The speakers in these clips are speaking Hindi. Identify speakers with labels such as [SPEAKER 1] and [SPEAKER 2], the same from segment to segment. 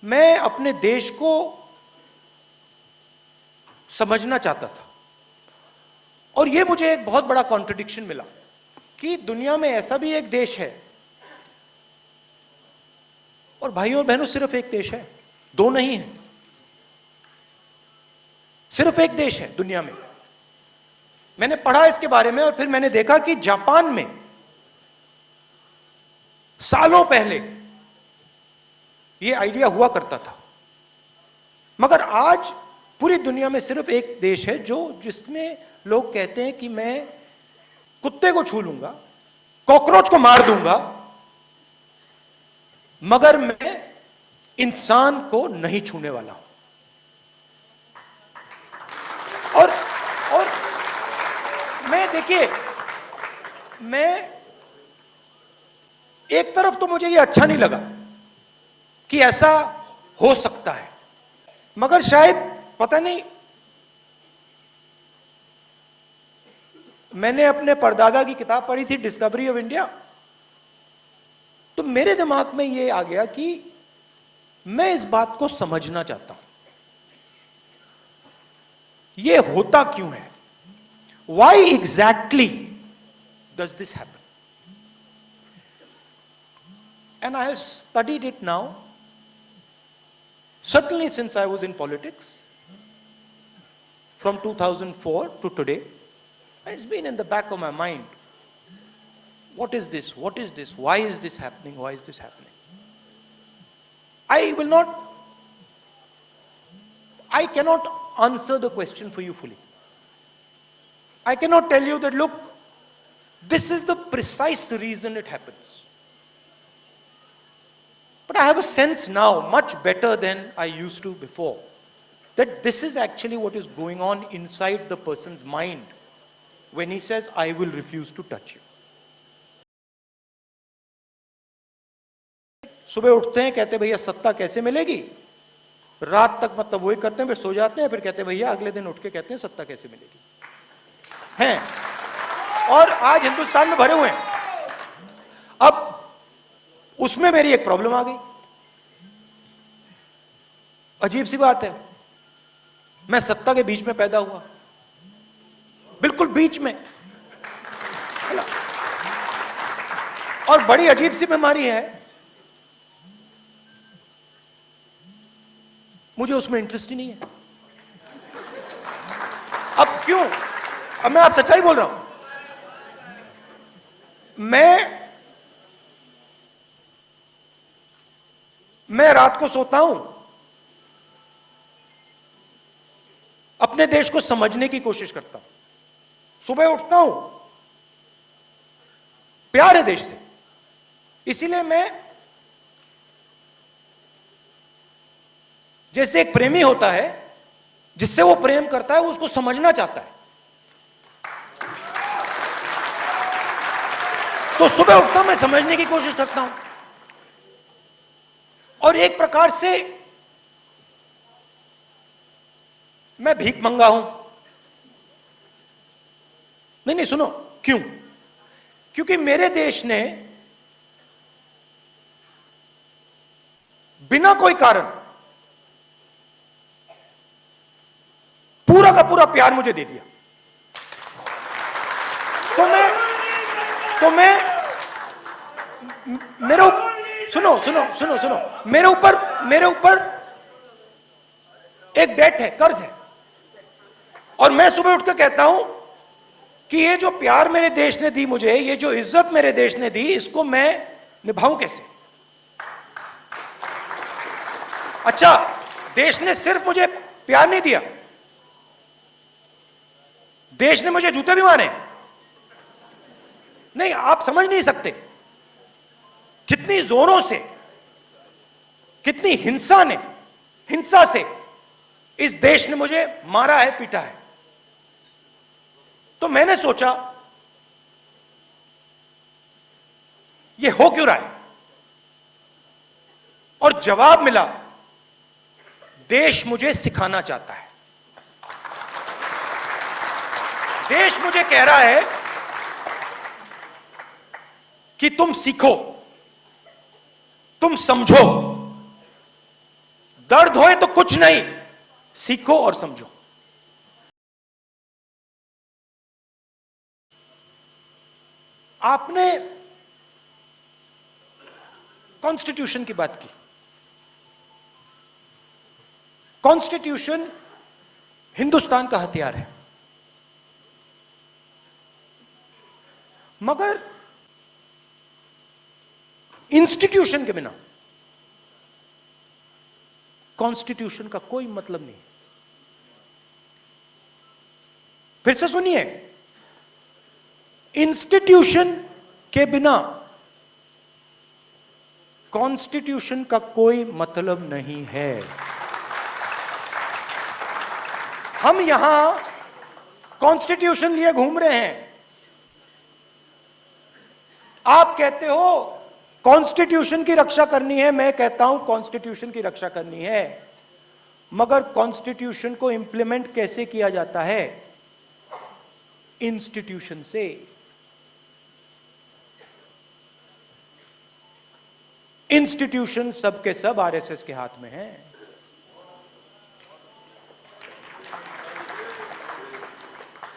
[SPEAKER 1] मैं अपने देश को समझना चाहता था और यह मुझे एक बहुत बड़ा कॉन्ट्रडिक्शन मिला कि दुनिया में ऐसा भी एक देश है, और भाइयों और बहनों सिर्फ एक देश है, दो नहीं है, सिर्फ एक देश है दुनिया में। मैंने पढ़ा इसके बारे में और फिर मैंने देखा कि जापान में सालों पहले यह आइडिया हुआ करता था, मगर आज पूरी दुनिया में सिर्फ एक देश है जिसमें लोग कहते हैं कि मैं कुत्ते को छू लूंगा, कॉकरोच को मार दूंगा, मगर मैं इंसान को नहीं छूने वाला हूं। और मैं देखिए, मैं एक तरफ तो मुझे ये अच्छा नहीं लगा कि ऐसा हो सकता है, मगर शायद पता नहीं, मैंने अपने परदादा की किताब पढ़ी थी डिस्कवरी ऑफ इंडिया, तो मेरे दिमाग में ये आ गया कि मैं इस बात को समझना चाहता हूं, ये होता क्यों है, why exactly does this happen, and I have studied it now, certainly since I was in politics from 2004 to today, and it's been in the back of my mind, what is this, why is this happening, I cannot answer the question for you fully. I cannot tell you that look, this is the precise reason it happens, but I have a sense now, much better than I used to before, that this is actually what is going on inside the person's mind when he says, I will refuse to touch you. सुबह उठते हैं, कहते हैं भैया सत्ता कैसे मिलेगी, रात तक मतलब वही करते हैं, फिर सो जाते हैं, फिर कहते हैं भैया अगले दिन उठ के कहते हैं सत्ता कैसे मिलेगी, हैं, और आज हिंदुस्तान में भरे हुए हैं। अब उसमें मेरी एक प्रॉब्लम आ गई, अजीब सी बात है, मैं सत्ता के बीच में पैदा हुआ, बिल्कुल बीच में, और बड़ी अजीब सी बीमारी है, मुझे उसमें इंटरेस्ट ही नहीं है। अब क्यों, अब मैं आप सच्चाई बोल रहा हूं, मैं रात को सोता हूं, अपने देश को समझने की कोशिश करता हूं, सुबह उठता हूं, प्यार है देश से, इसीलिए मैं, जैसे एक प्रेमी होता है जिससे वो प्रेम करता है, वो उसको समझना चाहता है, तो सुबह उठता हूं, मैं समझने की कोशिश करता हूं, और एक प्रकार से मैं भीख मंगा हूं। नहीं सुनो, क्यों, क्योंकि मेरे देश ने बिना कोई कारण पूरा का पूरा प्यार मुझे दे दिया, तो मैं मेरे सुनो, मेरे ऊपर एक डेट है, कर्ज है, और मैं सुबह उठ के कहता हूं कि ये जो प्यार मेरे देश ने दी मुझे, ये जो इज्जत मेरे देश ने दी, इसको मैं निभाऊं कैसे। अच्छा, देश ने सिर्फ मुझे प्यार नहीं दिया, देश ने मुझे जूते भी मारे। नहीं, आप समझ नहीं सकते कितनी जोरों से, कितनी हिंसा से इस देश ने मुझे मारा है, पीटा है। तो मैंने सोचा ये हो क्यों रहा है, और जवाब मिला, देश मुझे सिखाना चाहता है, देश मुझे कह रहा है कि तुम सीखो, तुम समझो, कुछ नहीं, सीखो और समझो। आपने कॉन्स्टिट्यूशन की बात की। कॉन्स्टिट्यूशन हिंदुस्तान का हथियार है, मगर इंस्टीट्यूशन के बिना कॉन्स्टिट्यूशन का कोई मतलब नहीं। फिर से सुनिए, इंस्टीट्यूशन के बिना कॉन्स्टिट्यूशन का कोई मतलब नहीं है। हम यहां कॉन्स्टिट्यूशन लिए घूम रहे हैं। आप कहते हो कॉन्स्टिट्यूशन की रक्षा करनी है, मैं कहता हूं कॉन्स्टिट्यूशन की रक्षा करनी है, मगर कॉन्स्टिट्यूशन को इंप्लीमेंट कैसे किया जाता है? इंस्टीट्यूशन से। इंस्टीट्यूशन सब के सब आरएसएस के हाथ में है।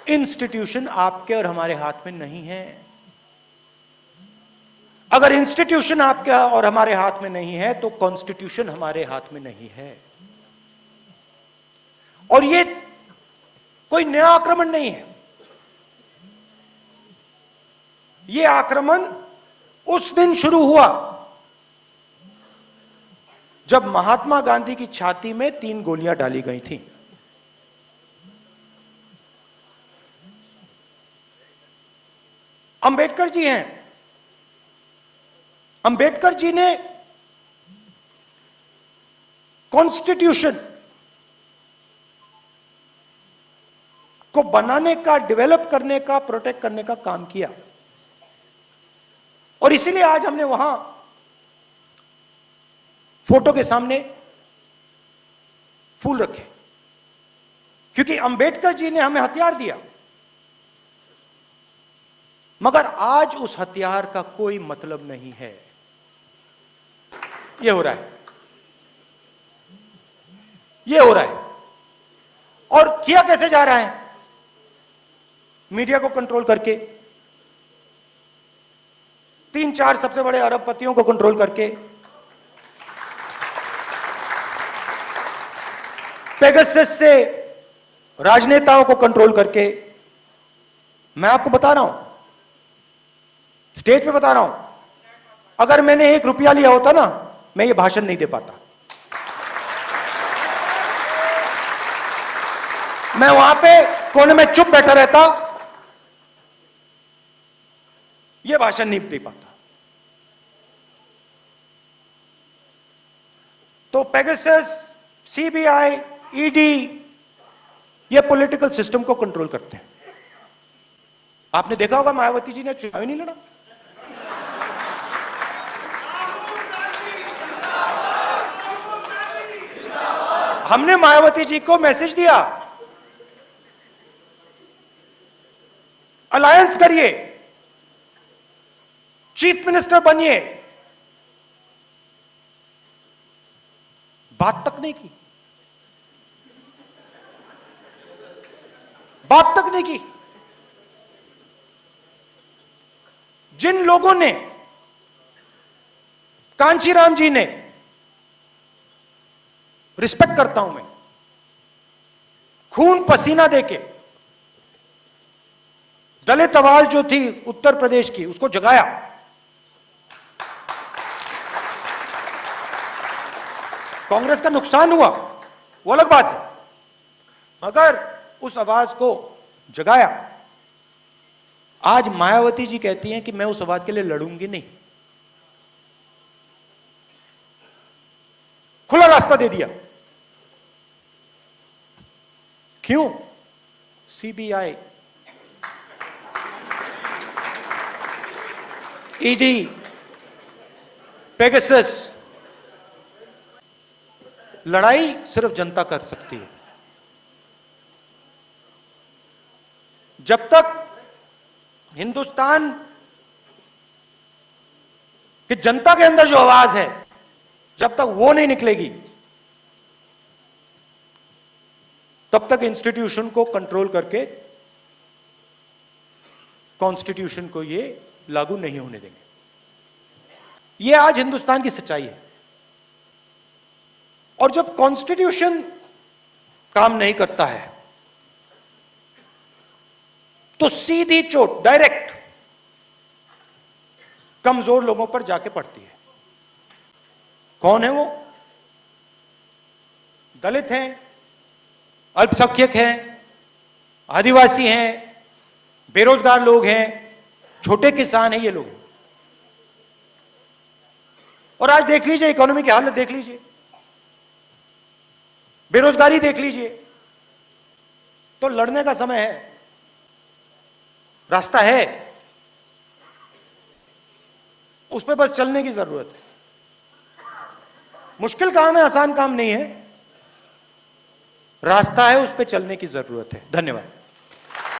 [SPEAKER 1] इंस्टीट्यूशन आपके और हमारे हाथ में नहीं है। अगर इंस्टीट्यूशन आपके और हमारे हाथ में नहीं है तो कॉन्स्टिट्यूशन हमारे हाथ में नहीं है। और ये कोई नया आक्रमण नहीं है। ये आक्रमण उस दिन शुरू हुआ जब महात्मा गांधी की छाती में 3 गोलियां डाली गई थीं। अंबेडकर जी हैं। अंबेडकर जी ने कॉन्स्टिट्यूशन को बनाने का, डेवलप करने का, प्रोटेक्ट करने का काम किया। और इसीलिए आज हमने वहां फोटो के सामने फूल रखे, क्योंकि अंबेडकर जी ने हमें हथियार दिया, मगर आज उस हथियार का कोई मतलब नहीं है। यह हो रहा है, यह हो रहा है। और किया कैसे जा रहा है? मीडिया को कंट्रोल करके, 3-4 सबसे बड़े अरबपतियों को कंट्रोल करके, पेगासस से राजनेताओं को कंट्रोल करके। मैं आपको बता रहा हूं, स्टेज पे बता रहा हूं, अगर मैंने 1 रुपया लिया होता ना, मैं ये भाषण नहीं दे पाता। मैं वहां पे कोने में चुप बैठा रहता, ये भाषण नहीं दे पाता। तो पेगासस, सीबीआई, ईडी, ये पॉलिटिकल सिस्टम को कंट्रोल करते हैं। आपने देखा होगा मायावती जी ने चुनाव ही नहीं लड़ा। हमने मायावती जी को मैसेज दिया, अलायंस करिए, चीफ मिनिस्टर बनिए। बात तक नहीं की, बात तक नहीं की। जिन लोगों ने, कांचीराम जी ने, रिस्पेक्ट करता हूं मैं, खून पसीना देके दलित आवाज जो थी उत्तर प्रदेश की, उसको जगाया। कांग्रेस का नुकसान हुआ, वो अलग बात है, मगर उस आवाज को जगाया। आज मायावती जी कहती हैं कि मैं उस आवाज के लिए लड़ूंगी नहीं। खुला रास्ता दे दिया। क्यों? CBI, ED, Pegasus. लड़ाई सिर्फ जनता कर सकती है। जब तक हिंदुस्तान कि जनता के अंदर जो आवाज है, जब तक वो नहीं निकलेगी, तब तक इंस्टीट्यूशन को कंट्रोल करके कॉन्स्टिट्यूशन को ये लागू नहीं होने देंगे। ये आज हिंदुस्तान की सच्चाई है। और जब कॉन्स्टिट्यूशन काम नहीं करता है तो सीधी चोट डायरेक्ट कमजोर लोगों पर जाके पड़ती है। कौन है वो? दलित हैं, अल्पसंख्यक हैं, आदिवासी हैं, बेरोजगार लोग हैं, छोटे किसान हैं, ये लोग। और आज देख लीजिए इकोनॉमी की हालत, देख लीजिए बेरोजगारी, देख लीजिए। तो लड़ने का समय है, रास्ता है, उस पर बस चलने की जरूरत है। मुश्किल काम है, आसान काम नहीं है, रास्ता है, उस पर चलने की जरूरत है। धन्यवाद।